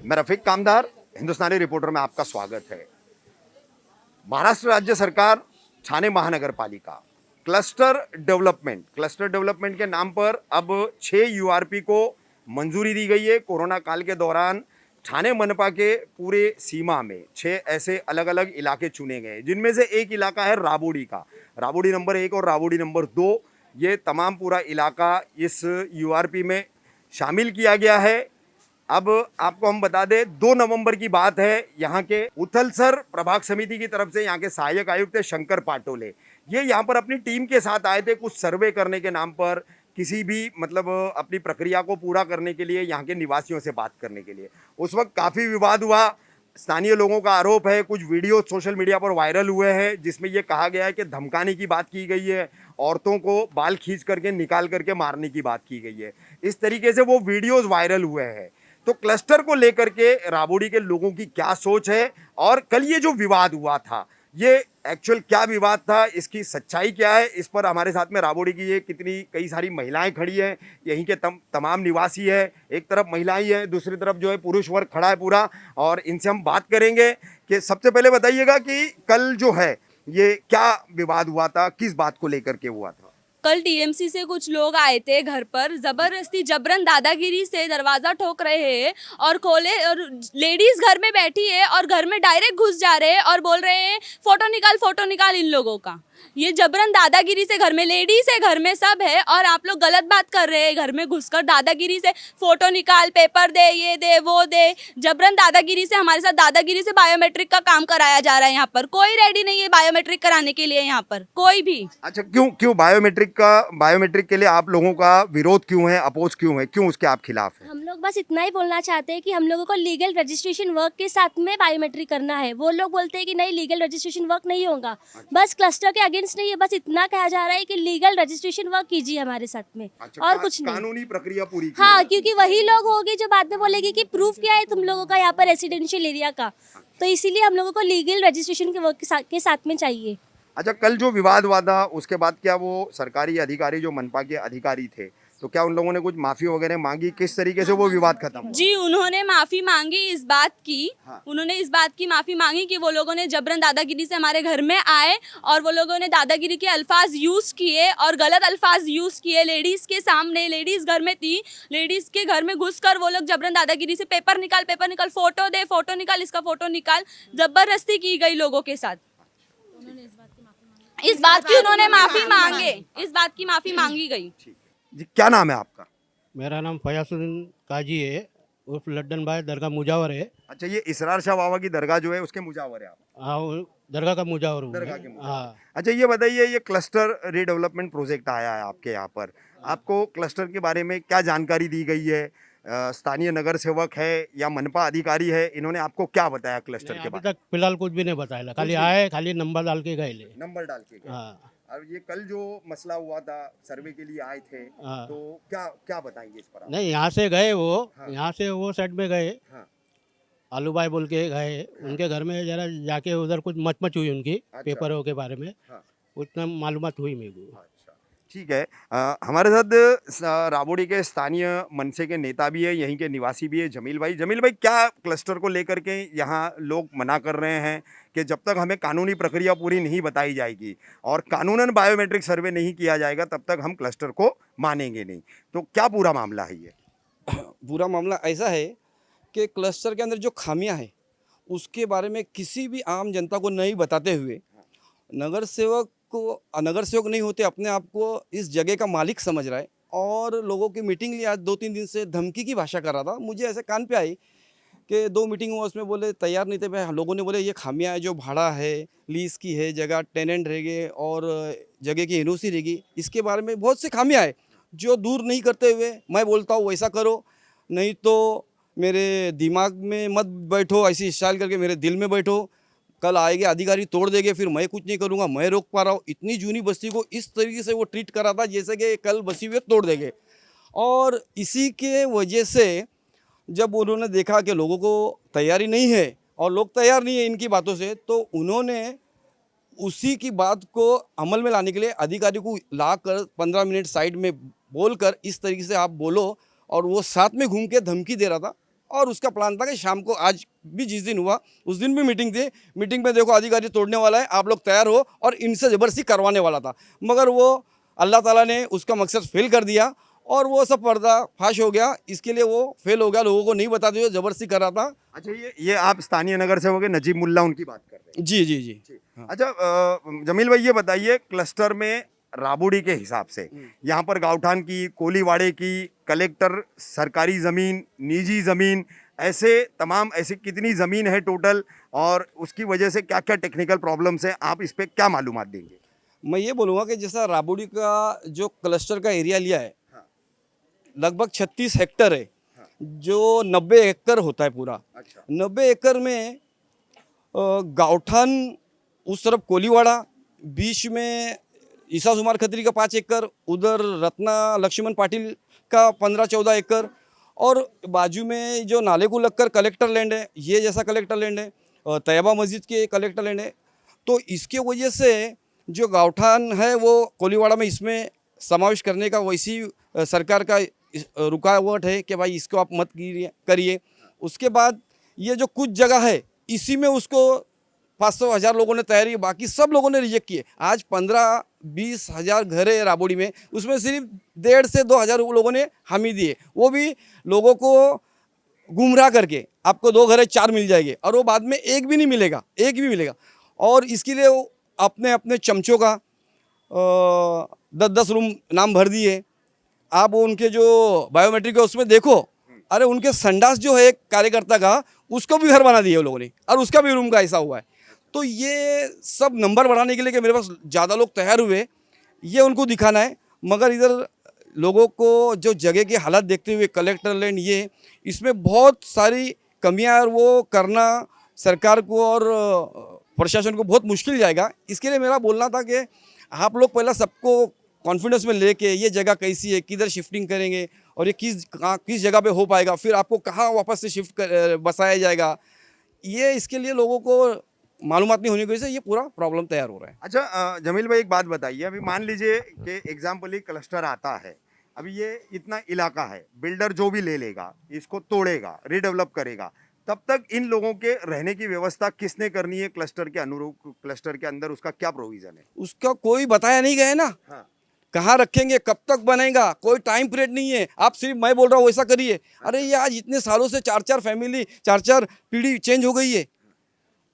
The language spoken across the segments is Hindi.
मैं रफीक कामदार, हिंदुस्तानी रिपोर्टर में आपका स्वागत है। महाराष्ट्र राज्य सरकार, ठाणे महानगर पालिका क्लस्टर डेवलपमेंट के नाम पर अब 6 यूआरपी को मंजूरी दी गई है। कोरोना काल के दौरान ठाणे मनपा के पूरे सीमा में 6 ऐसे अलग अलग इलाके चुने गए, जिनमें से एक इलाका है राबोडी का। राबोडी नंबर 1 और राबोडी नंबर 2, ये तमाम पूरा इलाका इस यूआरपी में शामिल किया गया है। अब आपको हम बता दें, 2 नवंबर की बात है। यहाँ के उथलसर प्रभाग समिति की तरफ से यहाँ के सहायक आयुक्त शंकर पाटोले, ये यहाँ पर अपनी टीम के साथ आए थे कुछ सर्वे करने के नाम पर, किसी भी अपनी प्रक्रिया को पूरा करने के लिए, यहाँ के निवासियों से बात करने के लिए। उस वक्त काफ़ी विवाद हुआ। स्थानीय लोगों का आरोप है, कुछ वीडियो सोशल मीडिया पर वायरल हुए हैं जिसमें ये कहा गया है कि धमकाने की बात की गई है, औरतों को बाल खींच करके निकाल करके मारने की बात की गई है। इस तरीके से वो वीडियोज़ वायरल हुए हैं। तो क्लस्टर को लेकर के राबोडी के लोगों की क्या सोच है, और कल ये जो विवाद हुआ था, ये एक्चुअल क्या विवाद था, इसकी सच्चाई क्या है, इस पर हमारे साथ में राबोडी की ये कई सारी महिलाएं खड़ी हैं। यहीं के तमाम निवासी है। एक तरफ महिलाएं हैं, दूसरी तरफ जो है पुरुष वर्ग खड़ा है पूरा, और इनसे हम बात करेंगे कि सबसे पहले बताइएगा कि कल जो है ये क्या विवाद हुआ था, किस बात को लेकर के हुआ था। कल टीएमसी से कुछ लोग आए थे घर पर, जबरदस्ती जबरन दादागिरी से दरवाजा ठोक रहे हैं और खोले, और लेडीज घर में बैठी है और घर में डायरेक्ट घुस जा रहे हैं और बोल रहे हैं फोटो निकाल इन लोगों का। ये जबरन दादागिरी से, घर में लेडीज है, घर में सब है, और आप लोग गलत बात कर रहे हैं। घर में घुसकर दादागिरी से फोटो निकाल, पेपर दे, ये दे, वो दे, जबरन दादागिरी से हमारे साथ दादागिरी से बायोमेट्रिक का काम कराया जा रहा है। यहाँ पर कोई रेडी नहीं है बायोमेट्रिक कराने के लिए, यहाँ पर कोई भी। अच्छा, क्यों बायोमेट्रिक के लिए आप लोगों का विरोध क्यों है, अपोज क्यों है, क्यों उसके आप खिलाफ हैं? हम लोग बस इतना ही बोलना चाहते हैं कि हम लोगों को लीगल रजिस्ट्रेशन वर्क के साथ में बायोमेट्रिक करना है। वो लोग बोलते हैं कि नहीं, लीगल रजिस्ट्रेशन वर्क नहीं होगा। बस क्लस्टर के अगेंस्ट नहीं है, बस इतना कहा जा रहा है कि लीगल रजिस्ट्रेशन वर्क कीजिए हमारे साथ में। अच्छा, और कुछ नहीं, कानूनी प्रक्रिया पूरी हाँ, क्योंकि वही लोग होंगे जो बाद में बोलेगी कि प्रूफ क्या है तुम लोगों का यहाँ पर रेसिडेंशियल एरिया का। तो इसीलिए हम लोगों को लीगल रजिस्ट्रेशन के वर्क के साथ में चाहिए। अच्छा, कल जो विवाद हुआ था उसके बाद क्या वो सरकारी अधिकारी जो मनपा के अधिकारी थे, तो क्या उन लोगों ने कुछ माफी वगैरह मांगी, किस तरीके से वो विवाद खत्म हुआ? जी, उन्होंने माफी मांगी इस बात की। हाँ। उन्होंने इस बात की माफी मांगी कि वो लोगों ने जबरन दादागिरी से हमारे घर में आए और वो लोगों ने दादागिरी के अल्फाज यूज किए और गलत अल्फाज यूज किए लेडीज के सामने। लेडीज घर में थी, लेडीज के घर में घुसकर वो लोग जबरन दादागिरी से पेपर निकाल, फोटो दे, फोटो निकाल, इसका फोटो निकाल, जबरदस्ती की गई लोगों के साथ। इस बात की उन्होंने माफी मांगे, इस बात की माफी मांगी गई। जी, क्या नाम है आपका? मेरा नाम फयासुद्दीन काजी है, उर्फ लड्डन भाई, दरगाह मुजावर है। अच्छा, ये इसरार शाह बाबा की दरगाह जो है उसके मुजावर है आप? हाँ, वो दरगाह का मुजावर हूँ दरगाह मैं। के मुजावर। हाँ। अच्छा, ये बताइए, ये क्लस्टर रीडेवलपमेंट प्रोजेक्ट आया है आपके यहाँ पर, आपको क्लस्टर के बारे में क्या जानकारी दी गई है? स्थानीय नगर सेवक है या मनपा अधिकारी है, इन्होंने आपको क्या बताया क्लस्टर के अभी बारे तक फिलहाल कुछ भी नहीं बताया, खाली आए, खाली नंबर डाल के गए ले। में? नंबर डाल के गए। हाँ। और ये कल जो मसला हुआ था, सर्वे के लिए आए थे, हाँ। तो क्या क्या बताएंगे इस पर आप? नहीं, यहाँ से गए वो, हाँ। यहाँ से वो साइड में गए, हाँ। आलू भाई बोल के गए, उनके घर में जरा जाके उधर कुछ मच हुई उनकी अच्छा। पेपरों के बारे में, हाँ। उतना मालूमात हुई मेरे को। अच्छा, ठीक है। हमारे साथ राबोडी के स्थानीय मनसे के नेता भी है, यहीं के निवासी भी है, जमील भाई। जमील भाई, क्या क्लस्टर को लेकर के यहाँ लोग मना कर रहे हैं कि जब तक हमें कानूनी प्रक्रिया पूरी नहीं बताई जाएगी और कानूनन बायोमेट्रिक सर्वे नहीं किया जाएगा तब तक हम क्लस्टर को मानेंगे नहीं, तो क्या पूरा मामला है ये? पूरा मामला ऐसा है कि क्लस्टर के अंदर जो खामियां हैं उसके बारे में किसी भी आम जनता को नहीं बताते हुए नगर सेवक नहीं होते अपने आप को इस जगह का मालिक समझ रहा है, और लोगों की मीटिंग ली आज 2-3 दिन से धमकी की भाषा कर रहा था। मुझे ऐसे कान पे आई कि 2 मीटिंग हुआ, उसमें बोले तैयार नहीं थे भाई। लोगों ने बोले ये खामियां है, जो भाड़ा है, लीज की है जगह, टेनेंट रहेंगे और जगह की एनओसी रहेगी, इसके बारे में बहुत से खामियां है जो दूर नहीं करते हुए मैं बोलता हूँ वैसा करो, नहीं तो मेरे दिमाग में मत बैठो, ऐसी स्टाइल करके मेरे दिल में बैठो, कल आएंगे अधिकारी तोड़ देंगे, फिर मैं कुछ नहीं करूँगा, मैं रोक पा रहा हूँ। इतनी जूनी बस्ती को इस तरीके से वो ट्रीट करा था जैसे कि कल बसी हुए तोड़ देंगे। और इसी के वजह से जब उन्होंने देखा कि लोगों को तैयारी नहीं है और लोग तैयार नहीं है इनकी बातों से, तो उन्होंने उसी की बात को अमल में लाने के लिए अधिकारी को लाकर 15 मिनट साइड में बोलकर इस तरीके से आप बोलो, और वो साथ में घूम के धमकी दे रहा था और उसका प्लान था कि शाम को आज भी जिस दिन हुआ उस दिन भी मीटिंग थी। मीटिंग में देखो अधिकारी तोड़ने वाला है, आप लोग तैयार हो, और इनसे ज़बरदस्ती करवाने वाला था, मगर वो अल्लाह ताला ने उसका मकसद फेल कर दिया और वो सब पर्दाफाश हो गया। इसके लिए वो फेल हो गया, लोगों को नहीं बताते हुए ज़बरदस्ती कर रहा था। अच्छा, ये आप स्थानीय नगर सेवक है नजीब मुल्ला, उनकी बात कर रहे हैं? जी जी जी। जी। अच्छा, जमील भाई ये बताइए, क्लस्टर में राबुड़ी के हिसाब से यहाँ पर गावठान की, कोलीवाड़े की, कलेक्टर सरकारी ज़मीन, निजी ज़मीन, ऐसे तमाम ऐसी कितनी ज़मीन है टोटल, और उसकी वजह से क्या क्या टेक्निकल प्रॉब्लम्स हैं, आप इस पर क्या मालूमात देंगे? मैं ये बोलूँगा कि जैसा राबुड़ी का जो क्लस्टर का एरिया लिया है, लगभग 36 हेक्टर है, जो 90 एकड़ होता है पूरा। अच्छा। 90 एकड़ में गावठान उस तरफ कोलीवाड़ा, बीच में ईसा सुमार खत्री का 5 एकड़, उधर रत्ना लक्ष्मण पाटिल का 15-14 एकड़, और बाजू में जो नाले को लगकर कलेक्टर लैंड है, ये जैसा कलेक्टर लैंड है, तैयबा मस्जिद के कलेक्टर लैंड है। तो इसके वजह से जो गावठान है वो कोलीवाड़ा में इसमें समावेश करने का वैसी सरकार का रुकावट है कि भाई इसको आप मत करिए। उसके बाद ये जो कुछ जगह है इसी में उसको 500,000 लोगों ने तैयारी, बाकी सब लोगों ने रिजेक्ट किए। आज 15-20 हज़ार घर है राबुड़ी में, उसमें सिर्फ 1,500 से 2,000 लोगों ने हामी दिए, वो भी लोगों को गुमराह करके आपको 2 घर है 4 मिल जाएंगे, और वो बाद में एक भी नहीं मिलेगा, एक भी मिलेगा। और इसके लिए वो अपने अपने चमचों का 10-10 रूम नाम भर दिए। आप उनके जो बायोमेट्रिक है उसमें देखो, अरे उनके संडास जो है एक कार्यकर्ता का, उसको भी घर बना दिए वो लोगों ने, और उसका भी रूम का ऐसा हुआ है। तो ये सब नंबर बढ़ाने के लिए कि मेरे पास ज़्यादा लोग तैयार हुए, ये उनको दिखाना है। मगर इधर लोगों को जो जगह की हालत देखते हुए कलेक्टर लैंड ये, इसमें बहुत सारी कमियां, और वो करना सरकार को और प्रशासन को बहुत मुश्किल जाएगा। इसके लिए मेरा बोलना था कि आप लोग पहला सबको कॉन्फिडेंस में लेके ये जगह कैसी है, किधर शिफ्टिंग करेंगे, और ये किस जगह पे हो पाएगा, फिर आपको कहाँ वापस से बसाया जाएगा, ये इसके लिए लोगों को मालूमात नहीं होने की वजह से ये पूरा प्रॉब्लम तैयार हो रहा है। अच्छा, जमील भाई एक बात बताइए, अभी मान लीजिए कि एग्जाम्पली क्लस्टर आता है, अभी ये इतना इलाका है, बिल्डर जो भी ले लेगा इसको तोड़ेगा, रीडेवलप करेगा, तब तक इन लोगों के रहने की व्यवस्था किसने करनी है? क्लस्टर के अनुरूप, क्लस्टर के अंदर उसका क्या प्रोविजन है? उसका कोई बताया नहीं गया है ना। हाँ। कहाँ रखेंगे, कब तक बनेगा, कोई टाइम पीरियड नहीं है। आप सिर्फ मैं बोल रहा हूँ वैसा करिए, अरे ये आज इतने सालों से 4-4 फैमिली, 4-4 पीढ़ी चेंज हो गई है,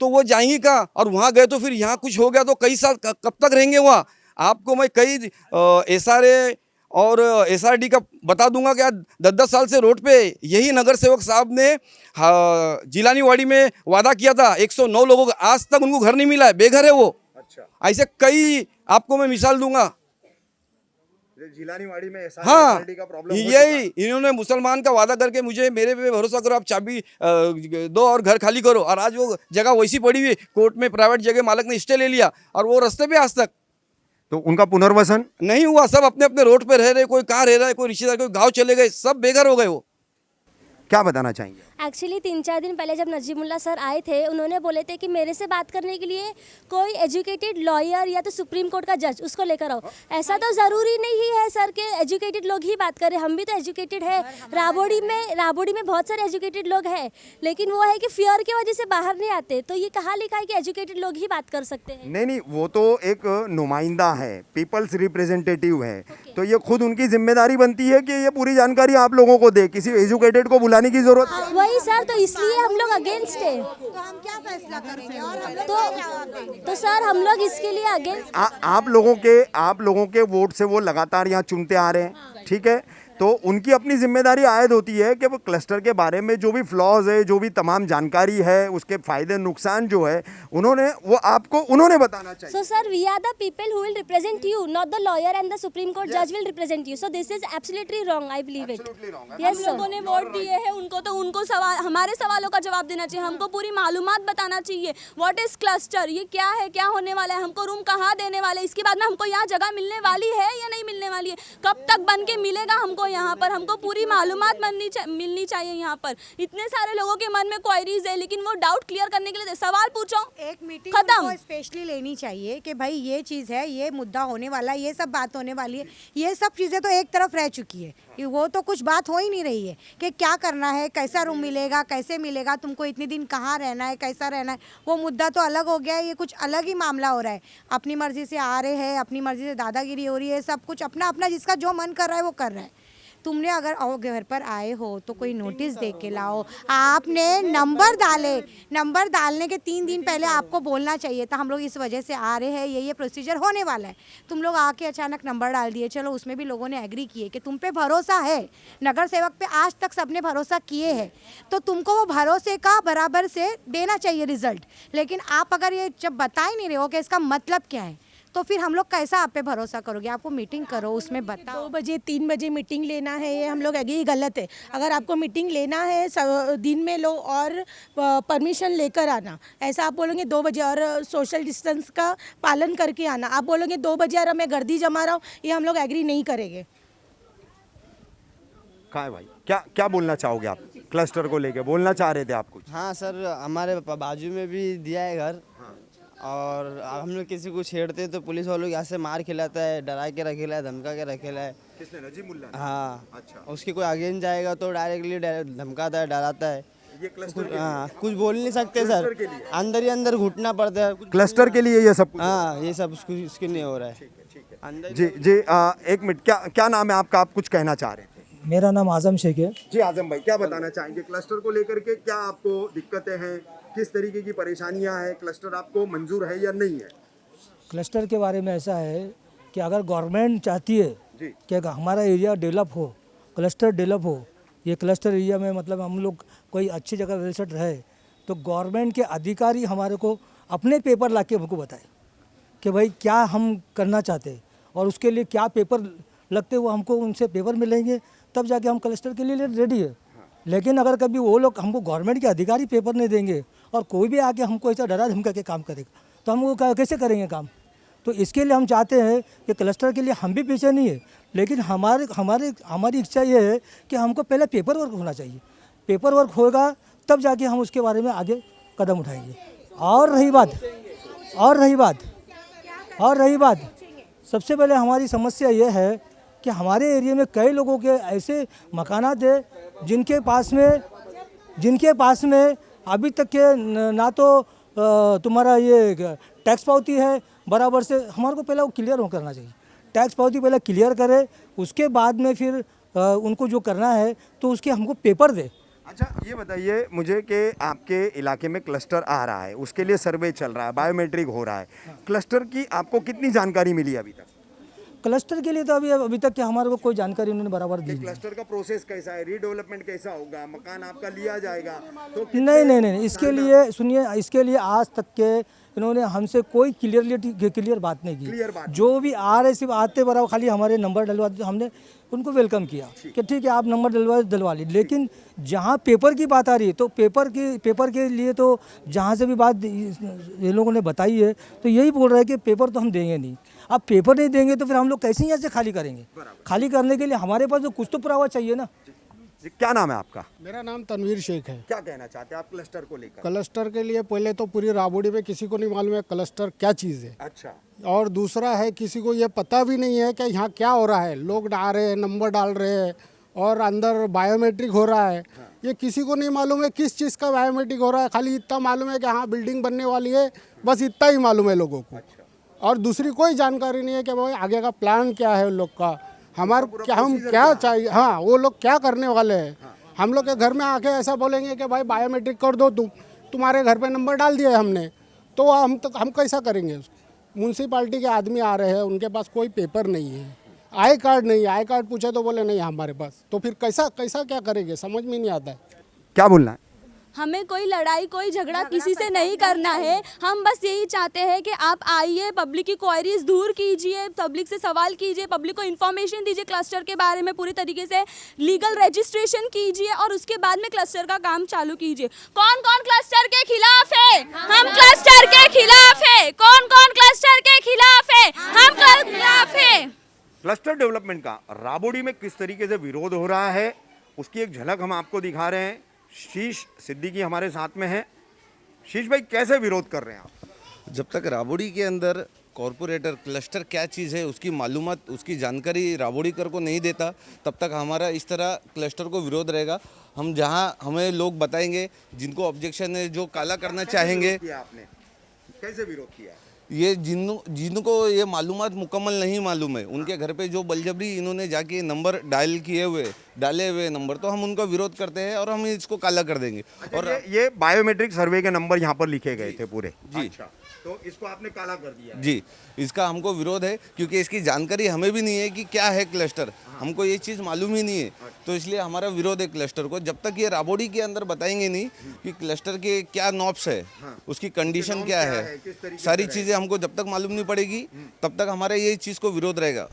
तो वो जाएंगी कहाँ? और वहाँ गए तो फिर यहाँ कुछ हो गया तो कई साल कब तक रहेंगे वहाँ? आपको मैं कई SRA और SRD का बता दूंगा कि 10-10 साल से रोड पे यही नगर सेवक साहब ने जिलानी वाड़ी में वादा किया था 109 लोगों का, आज तक उनको घर नहीं मिला है, बेघर है वो। अच्छा, ऐसे कई आपको मैं मिसाल दूंगा। जिलानी वाड़ी में ऐसा हाँ, का प्रॉब्लम यही इन्होंने मुसलमान का वादा करके मुझे मेरे पे भरोसा करो, आप चाबी दो और घर खाली करो, और आज वो जगह वैसी पड़ी हुई, कोर्ट में प्राइवेट जगह मालिक ने स्टे ले लिया, और वो रास्ते पे आज तक तो उनका पुनर्वसन नहीं हुआ। सब अपने अपने रोड पे रह रहे, कोई कहाँ रह रहा है, कोई रिश्तेदार, कोई गाँव चले गए, सब बेघर हो गए। वो क्या बताना चाहेंगे? एक्चुअली 3-4 दिन पहले जब नजीमुल्ला सर आए थे, उन्होंने बोले थे कि मेरे से बात करने के लिए कोई एजुकेटेड लॉयर या तो सुप्रीम कोर्ट का जज उसको लेकर आओ। ऐसा तो ज़रूरी नहीं है सर कि एजुकेटेड लोग ही बात करें, हम भी तो एजुकेटेड है। राबोड़ी में बहुत सारे एजुकेटेड लोग हैं, लेकिन वो है कि फियर की वजह से बाहर नहीं आते। तो ये कहाँ लिखा है कि एजुकेटेड लोग ही बात कर सकते हैं? नहीं, वो तो एक नुमाइंदा है, पीपल्स रिप्रेजेंटेटिव है, तो ये खुद उनकी जिम्मेदारी बनती है कि ये पूरी जानकारी आप लोगों को दे, किसी एजुकेटेड को बुलाने की जरूरत है। वही सर, तो इसलिए हम लोग अगेंस्ट है। तो हम क्या फैसला करेंगे? और हम लोग तो सर हम लोग इसके लिए अगेंस्ट। आप लोगों के वोट से वो लगातार यहाँ चुनते आ रहे हैं, ठीक है, तो उनकी अपनी जिम्मेदारी आयद होती है कि वो क्लस्टर के बारे में जो भी फ्लॉज है, जो भी तमाम जानकारी है, उसके फायदे नुकसान जो है, उन्होंने बताना चाहिए। So sir, we are the people who will represent you, not the lawyer and the Supreme Court judge will represent you. So this is absolutely wrong, I believe it. Yes हम sir. लोगों ने वोट दिए हैं, उनको हमारे सवालों का जवाब देना चाहिए, हमको पूरी मालूमात बताना चाहिए। व्हाट इज क्लस्टर, ये क्या है, क्या होने वाला है, हमको रूम कहाँ देने वाले, इसके बाद में हमको यहाँ जगह मिलने वाली है या नहीं मिलने वाली है, कब तक बन के मिलेगा हमको यहाँ पर, हमको पूरी मालूमात मिलनी चाहिए यहाँ पर। इतने सारे लोगों के मन में क्वेरीज है, लेकिन वो डाउट क्लियर करने के लिए सवाल पूछो, एक मीटिंग खत्म। उनको स्पेशली लेनी चाहिए कि भाई ये चीज़ है, ये मुद्दा होने वाला है, ये सब बात होने वाली है। ये सब चीज़ें तो एक तरफ रह चुकी है कि वो तो कुछ बात हो ही नहीं रही है कि क्या करना है, कैसा रूम मिलेगा, कैसे मिलेगा, तुमको इतने दिन कहाँ रहना है, कैसा रहना है। वो मुद्दा तो अलग हो गया है, ये कुछ अलग ही मामला हो रहा है। अपनी मर्जी से आ रहे हैं, अपनी मर्जी से दादागिरी हो रही है, सब कुछ अपना अपना जिसका जो मन कर रहा है वो कर रहा है। तुमने अगर घर पर आए हो तो कोई नोटिस दे के लाओ। आपने नंबर डाले, नंबर डालने के 3 दिन पहले आपको बोलना चाहिए था हम लोग इस वजह से आ रहे हैं, ये प्रोसीजर होने वाला है। तुम लोग आके अचानक नंबर डाल दिए। चलो उसमें भी लोगों ने एग्री किए कि तुम पे भरोसा है, नगर सेवक पे आज तक सबने भरोसा किए हैं, तो तुमको वो भरोसे का बराबर से देना चाहिए रिजल्ट। लेकिन आप अगर ये जब बता ही नहीं रहे हो कि इसका मतलब क्या है, तो फिर हम लोग कैसा आप पे भरोसा करोगे। आपको मीटिंग करो, उसमें बताओ। 2 बजे 3 बजे मीटिंग लेना है, ये हम लोग ये गलत है। अगर आपको मीटिंग लेना है दिन में लो और परमिशन लेकर आना। ऐसा आप बोलोगे 2 बजे और सोशल डिस्टेंस का पालन करके आना। आप बोलोगे 2 बजे और मैं गर्दी जमा रहा हूँ, ये हम लोग एग्री नहीं करेंगे। कहाँ है भाई, क्या बोलना चाहोगे आप क्लस्टर को लेके? बोलना चाह रहे थे आप कुछ? हाँ सर, हमारे बाजू में भी दिया है घर, और हम लोग किसी को छेड़ते हैं तो पुलिस वालों यहाँ से मार खिलाता है, डरा के रखेला है, धमका के रखेला है। किसने? नजीब मुल्ला ने? हाँ। अच्छा। उसकी कोई अगेंस्ट जाएगा तो डायरेक्टली धमकाता है, डराता है। ये क्लस्टर के हाँ, कुछ बोल नहीं सकते सर, अंदर ही अंदर घुटना पड़ता है। क्लस्टर के लिए ये सब कुछ? हाँ, ये सब उसके नहीं हो रहा है अंदर। जी जी, एक मिनट, क्या नाम है आपका? आप कुछ कहना चाह रहे थे? मेरा नाम आजम शेख है। जी आजम भाई, क्या बताना चाहेंगे क्लस्टर को लेकर के? क्या आपको दिक्कतें हैं, किस तरीके की परेशानियां हैं? क्लस्टर आपको मंजूर है या नहीं है? क्लस्टर के बारे में ऐसा है कि अगर गवर्नमेंट चाहती है जी। कि हमारा एरिया डेवलप हो, क्लस्टर डेवलप हो, ये क्लस्टर एरिया में मतलब हम लोग कोई अच्छी जगह वेल सेट रहे, तो गवर्नमेंट के अधिकारी हमारे को अपने पेपर ला के हमको बताए कि भाई क्या हम करना चाहते हैं और उसके लिए क्या पेपर लगते, वो हमको उनसे पेपर मिलेंगे, तब जाके हम क्लस्टर के लिए रेडी है। लेकिन अगर कभी वो लोग हमको गवर्नमेंट के अधिकारी पेपर नहीं देंगे और कोई भी आके हमको ऐसा डरा धमका के काम करेगा, तो हम वो कैसे करेंगे काम? तो इसके लिए हम चाहते हैं कि क्लस्टर के लिए हम भी पीछे नहीं है, लेकिन हमारी इच्छा ये है कि हमको पहले पेपर वर्क होना चाहिए। पेपर वर्क होगा तब जाके हम उसके बारे में आगे कदम उठाएंगे। और रही बात सबसे पहले हमारी समस्या ये है कि हमारे एरिया में कई लोगों के ऐसे मकानात है जिनके पास में अभी तक के ना तो तुम्हारा ये टैक्स पावती है बराबर से। हमारे को पहले वो क्लियर करना चाहिए, टैक्स पावती पहले क्लियर करे, उसके बाद में फिर उनको जो करना है तो उसके हमको पेपर दे। अच्छा, ये बताइए मुझे कि आपके इलाके में क्लस्टर आ रहा है, उसके लिए सर्वे चल रहा है, बायोमेट्रिक हो रहा है, क्लस्टर की आपको कितनी जानकारी मिली अभी तक? क्लस्टर के लिए तो अभी तक क्या हमारे को कोई जानकारी उन्होंने बराबर दी नहीं। क्लस्टर का प्रोसेस कैसा है, रीडेवलपमेंट कैसा होगा, मकान आपका लिया जाएगा तो नहीं, इसके लिए सुनिए, इसके लिए आज तक के इन्होंने हमसे कोई क्लियर बात नहीं की। जो भी आ रहे सिर्फ आते बराबर खाली हमारे नंबर डलवाते, तो हमने उनको वेलकम किया कि ठीक है आप नंबर डलवा ली। लेकिन जहाँ पेपर की बात आ रही है तो पेपर के लिए तो जहाँ से भी बात ये लोगों ने बताई है तो यही बोल रहे हैं कि पेपर तो हम देंगे नहीं। अब पेपर नहीं देंगे तो फिर हम लोग कैसे यहाँ से खाली करेंगे? खाली करने के लिए हमारे पास तो कुछ तो पुरावा चाहिए ना। क्या नाम है आपका? मेरा नाम तनवीर शेख है। क्या कहना चाहते हैं आप क्लस्टर को लेकर? क्लस्टर के लिए पहले तो पूरी राबोड़ी में किसी को नहीं मालूम है क्लस्टर क्या चीज़ है। अच्छा। और दूसरा है किसी को ये पता भी नहीं है कि यहाँ क्या हो रहा है। लोग डाल रहे हैं, नंबर डाल रहे हैं और अंदर बायोमेट्रिक हो रहा है। ये किसी को नहीं मालूम है किस चीज़ का बायोमेट्रिक हो रहा है। खाली इतना मालूम है कि हाँ बिल्डिंग बनने वाली है, बस इतना ही मालूम है लोगों को। और दूसरी कोई जानकारी नहीं है कि भाई आगे का प्लान क्या है उन लोग का, हमारे क्या हम क्या चाहिए, हाँ वो लोग क्या करने वाले हैं। हम लोग के घर में आके ऐसा बोलेंगे कि भाई बायोमेट्रिक कर दो, तुम्हारे घर पे नंबर डाल दिया है हमने, तो हम कैसा करेंगे? म्यूनसिपाल्टी के आदमी आ रहे हैं, उनके पास कोई पेपर नहीं है, आई कार्ड नहीं है। आई कार्ड पूछे तो बोले नहीं हमारे पास, तो फिर कैसा क्या करेंगे? समझ में नहीं आता है। क्या बोलना है? हमें कोई लड़ाई कोई झगड़ा किसी से नहीं करना है। हम बस यही चाहते हैं कि आप आइए, पब्लिक की क्वेरीज दूर कीजिए, पब्लिक से सवाल कीजिए, पब्लिक को इन्फॉर्मेशन दीजिए क्लस्टर के बारे में पूरी तरीके से, लीगल रजिस्ट्रेशन कीजिए और उसके बाद में क्लस्टर का काम चालू कीजिए। कौन कौन क्लस्टर के खिलाफ है? हम क्लस्टर के खिलाफ है। कौन कौन क्लस्टर के खिलाफ है? हम खिलाफ है। क्लस्टर डेवलपमेंट का राबोडी में किस तरीके से विरोध हो रहा है उसकी एक झलक हम आपको दिखा रहे हैं। शीश सिद्दीकी हमारे साथ में है। शीश भाई, कैसे विरोध कर रहे हैं आप? जब तक राबोडी के अंदर कॉरपोरेटर क्लस्टर क्या चीज़ है उसकी मालूमात उसकी जानकारी राबोडीकर को नहीं देता, तब तक हमारा इस तरह क्लस्टर को विरोध रहेगा। हम जहां हमें लोग बताएंगे जिनको ऑब्जेक्शन है, जो काला करना चाहेंगे, किया आपने कैसे विरोध किया? ये जिनको ये मालूमात मुकम्मल नहीं मालूम है, उनके घर पे जो बलजबरी इन्होंने जाके नंबर डाले हुए नंबर, तो हम उनका विरोध करते हैं और हम इसको काला कर देंगे। और ये बायोमेट्रिक सर्वे के नंबर यहाँ पर लिखे गए थे पूरे जी। अच्छा, तो इसको आपने काला कर दिया है। जी, इसका हमको विरोध है क्योंकि इसकी जानकारी हमें भी नहीं है कि क्या है क्लस्टर, हमको ये चीज़ मालूम ही नहीं है, तो इसलिए हमारा विरोध है क्लस्टर को। जब तक ये राबोडी के अंदर बताएंगे नहीं कि क्लस्टर के क्या नॉब्स है, उसकी कंडीशन क्या है, सारी चीज़ें हमको जब तक मालूम नहीं पड़ेगी तब तक हमारा ये चीज़ को विरोध रहेगा।